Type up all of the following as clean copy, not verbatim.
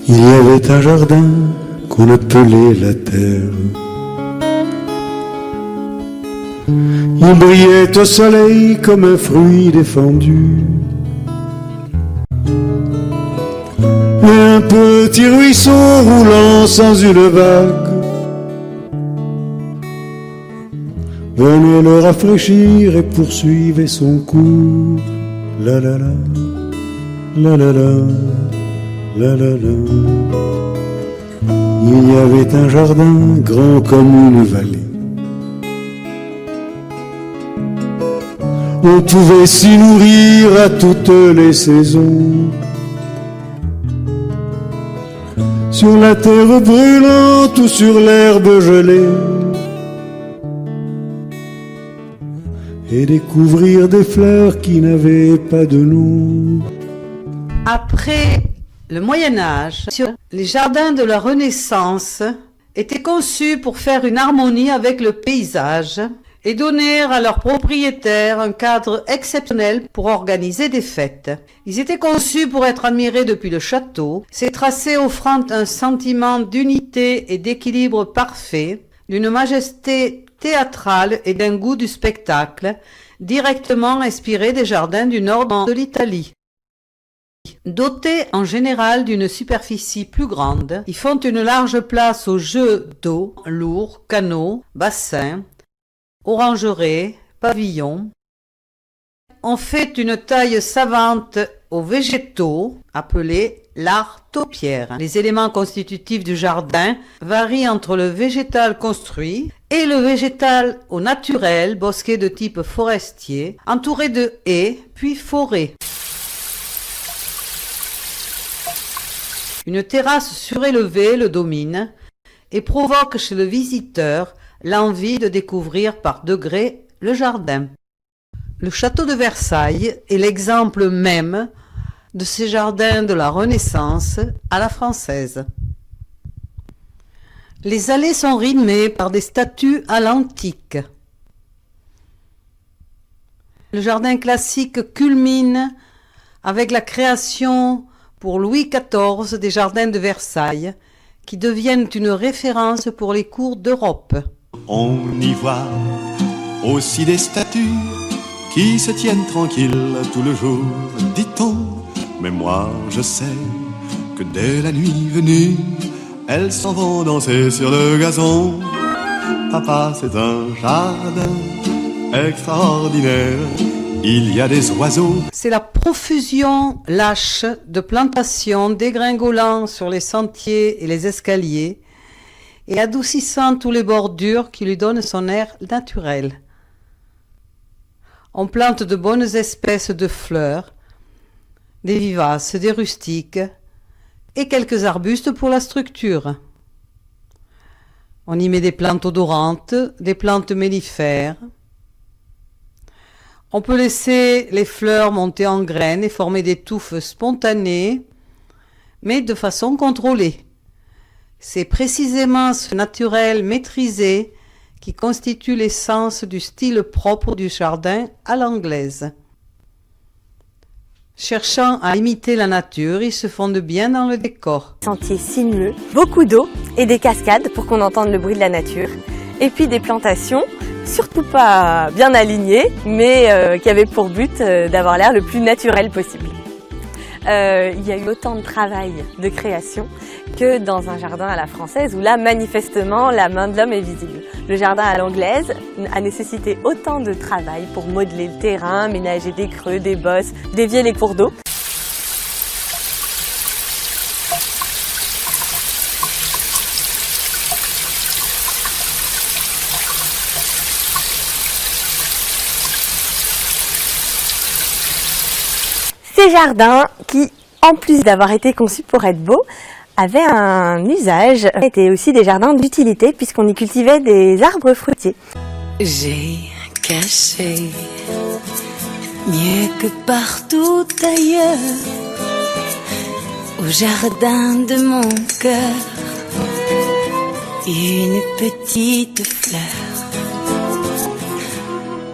Il y avait un jardin qu'on appelait la terre. Il brillait au soleil comme un fruit défendu. Un petit ruisseau roulant sans une vague venait le rafraîchir et poursuivait son cours. La la la, la la la, la la la. Il y avait un jardin grand comme une vallée. On pouvait s'y nourrir à toutes les saisons. Sur la terre brûlante ou sur l'herbe gelée, et découvrir des fleurs qui n'avaient pas de nom. Après le Moyen-Âge, les jardins de la Renaissance étaient conçus pour faire une harmonie avec le paysage et donner à leurs propriétaires un cadre exceptionnel pour organiser des fêtes. Ils étaient conçus pour être admirés depuis le château. Ces tracés offrant un sentiment d'unité et d'équilibre parfait, d'une majesté théâtrale et d'un goût du spectacle, directement inspiré des jardins du nord de l'Italie. Dotés en général d'une superficie plus grande, ils font une large place aux jeux d'eau, lourds, canaux, bassins, orangeraies, pavillons. On fait une taille savante aux végétaux, appelés l'art taupière. Les éléments constitutifs du jardin varient entre le végétal construit et le végétal au naturel, bosquet de type forestier, entouré de haies, puis forêt. Une terrasse surélevée le domine et provoque chez le visiteur l'envie de découvrir par degrés le jardin. Le château de Versailles est l'exemple même de ces jardins de la Renaissance à la française. Les allées sont rythmées par des statues à l'antique. Le jardin classique culmine avec la création pour Louis XIV des jardins de Versailles, qui deviennent une référence pour les cours d'Europe. On y voit aussi des statues qui se tiennent tranquilles tout le jour, dit-on. Mais moi je sais que dès la nuit venue, elles s'en vont danser sur le gazon. Papa, c'est un jardin extraordinaire. Il y a des oiseaux. C'est la profusion lâche de plantations dégringolant sur les sentiers et les escaliers et adoucissant tous les bordures qui lui donnent son air naturel. On plante de bonnes espèces de fleurs, des vivaces, des rustiques et quelques arbustes pour la structure. On y met des plantes odorantes, des plantes mellifères. On peut laisser les fleurs monter en graines et former des touffes spontanées, mais de façon contrôlée. C'est précisément ce naturel maîtrisé qui constitue l'essence du style propre du jardin à l'anglaise. Cherchant à imiter la nature, ils se fondent bien dans le décor. Sentiers sinueux, beaucoup d'eau et des cascades pour qu'on entende le bruit de la nature. Et puis des plantations, surtout pas bien alignées, mais qui avaient pour but d'avoir l'air le plus naturel possible. Il y a eu autant de travail de création que dans un jardin à la française où là, manifestement, la main de l'homme est visible. Le jardin à l'anglaise a nécessité autant de travail pour modeler le terrain, ménager des creux, des bosses, dévier les cours d'eau. Ces jardins qui, en plus d'avoir été conçus pour être beaux, avaient un usage, étaient aussi des jardins d'utilité puisqu'on y cultivait des arbres fruitiers. J'ai caché mieux que partout ailleurs au jardin de mon cœur une petite fleur.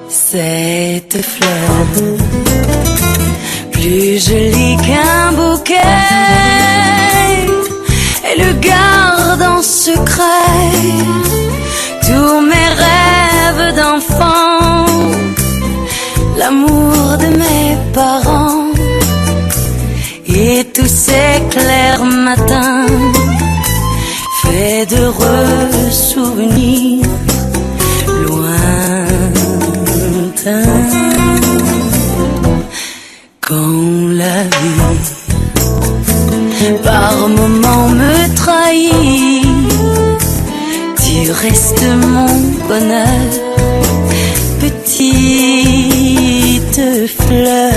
Cette fleur, plus jolie qu'un bouquet, et le garde en secret. Tous mes rêves d'enfant, l'amour de mes parents et tous ces clairs matins faits d'heureux souvenirs lointains. Quand la vie par moments me trahit, tu restes mon bonheur, petite fleur.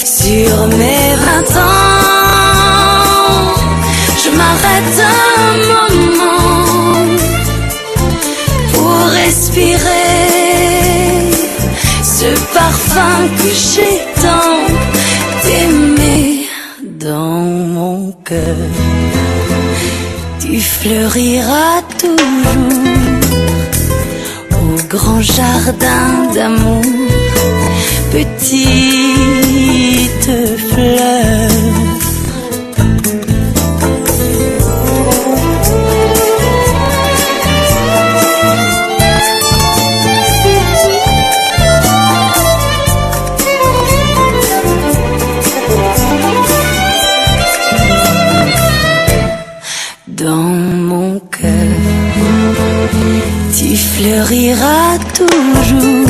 Sur mes 20 ans, je m'arrête un moment pour respirer ce parfum que j'ai tant aimé dans mon cœur. Tu fleuriras toujours au grand jardin d'amour, petite fleur. Dans mon cœur, tu fleuriras toujours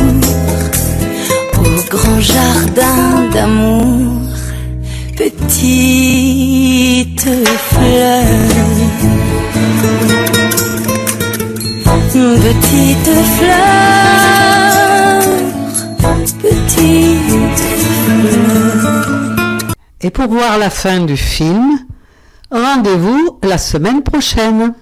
au grand jardin d'amour, petite fleur. Petite fleur, petite fleur. Et pour voir la fin du film, rendez-vous la semaine prochaine.